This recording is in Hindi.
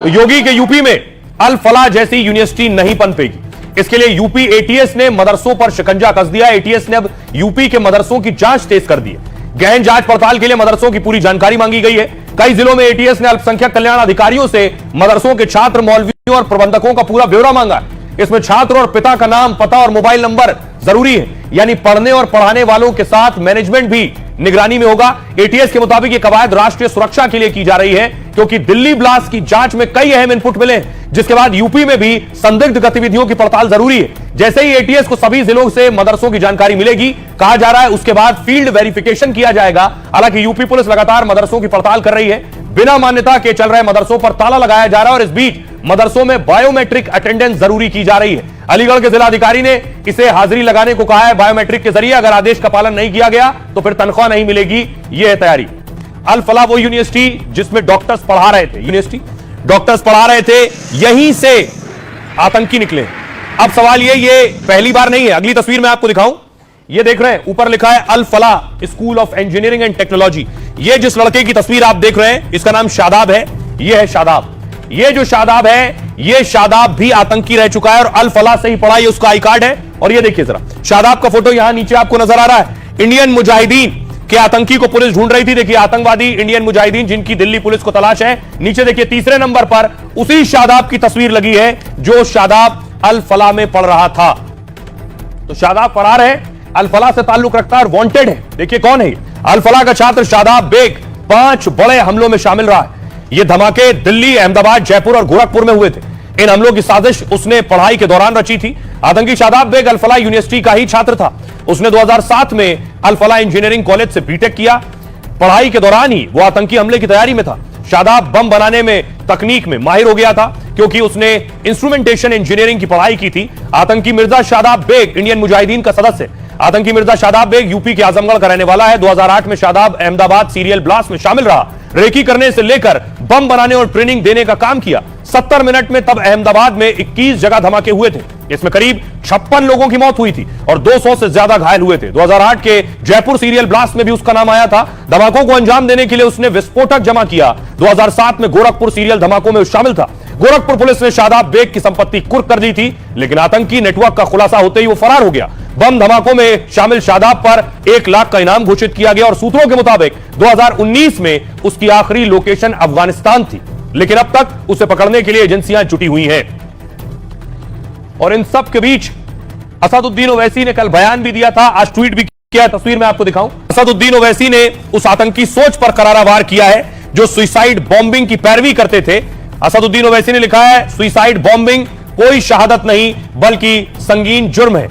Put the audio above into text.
तो योगी के यूपी में अल फलाह जैसी यूनिवर्सिटी नहीं पनपेगी। इसके लिए यूपी एटीएस ने मदरसों पर शिकंजा कस दिया। एटीएस ने अब यूपी के मदरसों की जांच तेज कर दी है। गहन जांच पड़ताल के लिए मदरसों की पूरी जानकारी मांगी गई है। कई जिलों में एटीएस ने अल्पसंख्यक कल्याण अधिकारियों से मदरसों के छात्र, मौलवियों और प्रबंधकों का पूरा ब्यौरा मांगा है। इसमें छात्र और पिता का नाम, पता और मोबाइल नंबर जरूरी है, यानी पढ़ने और पढ़ाने वालों के साथ मैनेजमेंट भी निगरानी में होगा। एटीएस के मुताबिक यह कवायद राष्ट्रीय सुरक्षा के लिए की जा रही है, क्योंकि दिल्ली ब्लास्ट की जांच में कई अहम इनपुट मिले हैं, जिसके बाद यूपी में भी संदिग्ध गतिविधियों की पड़ताल जरूरी है। जैसे ही एटीएस को सभी जिलों से मदरसों की जानकारी मिलेगी, कहा जा रहा है उसके बाद फील्ड वेरिफिकेशन किया जाएगा। हालांकि यूपी पुलिस लगातार मदरसों की पड़ताल कर रही है। बिना मान्यता के चल रहे मदरसों पर ताला लगाया जा रहा है और इस बीच मदरसों में बायोमेट्रिक अटेंडेंस जरूरी की जा रही है। अलीगढ़ के जिलाधिकारी ने इसे हाजिरी लगाने को कहा है। बायोमेट्रिक के जरिए अगर आदेश का पालन नहीं किया गया तो फिर तनख्वाह नहीं मिलेगी। यह है तैयारी। अल फलाह वो यूनिवर्सिटी जिसमें डॉक्टर्स पढ़ा रहे थे, डॉक्टर्स पढ़ा रहे थे, यहीं से आतंकी निकले। अब सवाल ये पहली बार नहीं है। अगली तस्वीर में आपको दिखाऊं, ये देख रहे हैं, ऊपर लिखा है Al Falah school of engineering and technology. ये जिस लड़के की तस्वीर आप देख रहे हैं, इसका नाम शादाब है। ये है शादाब। ये जो शादाब है, ये शादाब भी आतंकी रह चुका है और अल फलाह से ही पढ़ा, ये उसका आई कार्ड है। और ये देखिए जरा, शादाब का फोटो यहां नीचे आपको नजर आ रहा है। इंडियन मुजाहिदीन के आतंकी को पुलिस ढूंढ रही थी। देखिए, आतंकवादी इंडियन मुजाहिदीन जिनकी दिल्ली पुलिस को तलाश है। नीचे देखिए, तीसरे नंबर पर उसी शादाब की तस्वीर लगी है जो शादाब अल फलाह में पढ़ रहा था। तो शादाब पढ़ा रहे, अल फलाह से ताल्लुक रखता है और वांटेड है। देखिए कौन है, अल फलाह का छात्र शादाब बेग 5 बड़े हमलों में शामिल रहा है। ये धमाके दिल्ली, अहमदाबाद, जयपुर और गोरखपुर में हुए थे। इन हमलों की साजिश उसने पढ़ाई के दौरान रची थी। आतंकी शादाब बेग अल फलाह यूनिवर्सिटी का ही छात्र था। उसने 2007 में अल फलाह इंजीनियरिंग कॉलेज से बीटेक किया। पढ़ाई के दौरान ही वो आतंकी हमले की तैयारी में था। शादाब बम बनाने में, तकनीक में माहिर हो गया था, क्योंकि उसने इंस्ट्रूमेंटेशन इंजीनियरिंग की पढ़ाई की थी। आतंकी मिर्जा शादाब बेग इंडियन मुजाहिदीन का सदस्य। आतंकी मिर्जा शादाब बेग यूपी के आजमगढ़ का रहने वाला है। 2008 में शादाब अहमदाबाद सीरियल ब्लास्ट में शामिल रहा। रेकी करने से लेकर बम बनाने और ट्रेनिंग देने का काम किया। 70 मिनट में तब अहमदाबाद में 21 जगह धमाके हुए थे। इसमें करीब 56 लोगों की मौत हुई थी और 200 से ज्यादा घायल हुए थे। 2008 के जयपुर सीरियल ब्लास्ट में भी उसका नाम आया था। धमाकों को अंजाम देने के लिए उसने विस्फोटक जमा किया। 2007 में गोरखपुर सीरियल धमाकों में शामिल था। गोरखपुर पुलिस ने शादाब बेग की संपत्ति कुर्क कर दी थी, लेकिन आतंकी नेटवर्क का खुलासा होते ही वो फरार हो गया। बम धमाकों में शामिल शादाब पर 1 लाख का इनाम घोषित किया गया और सूत्रों के मुताबिक 2019 में उसकी आखिरी लोकेशन अफगानिस्तान थी, लेकिन अब तक उसे पकड़ने के लिए एजेंसियां जुटी हुई हैं। और इन सब के बीच असदुद्दीन ओवैसी ने कल बयान भी दिया था, आज ट्वीट भी किया। तस्वीर में आपको दिखाऊं, असदुद्दीन ओवैसी ने उस आतंकी सोच पर करारा वार किया है जो सुसाइड बॉम्बिंग की पैरवी करते थे। असदुद्दीन ओवैसी ने लिखा है, सुसाइड बॉम्बिंग कोई शहादत नहीं बल्कि संगीन जुर्म है।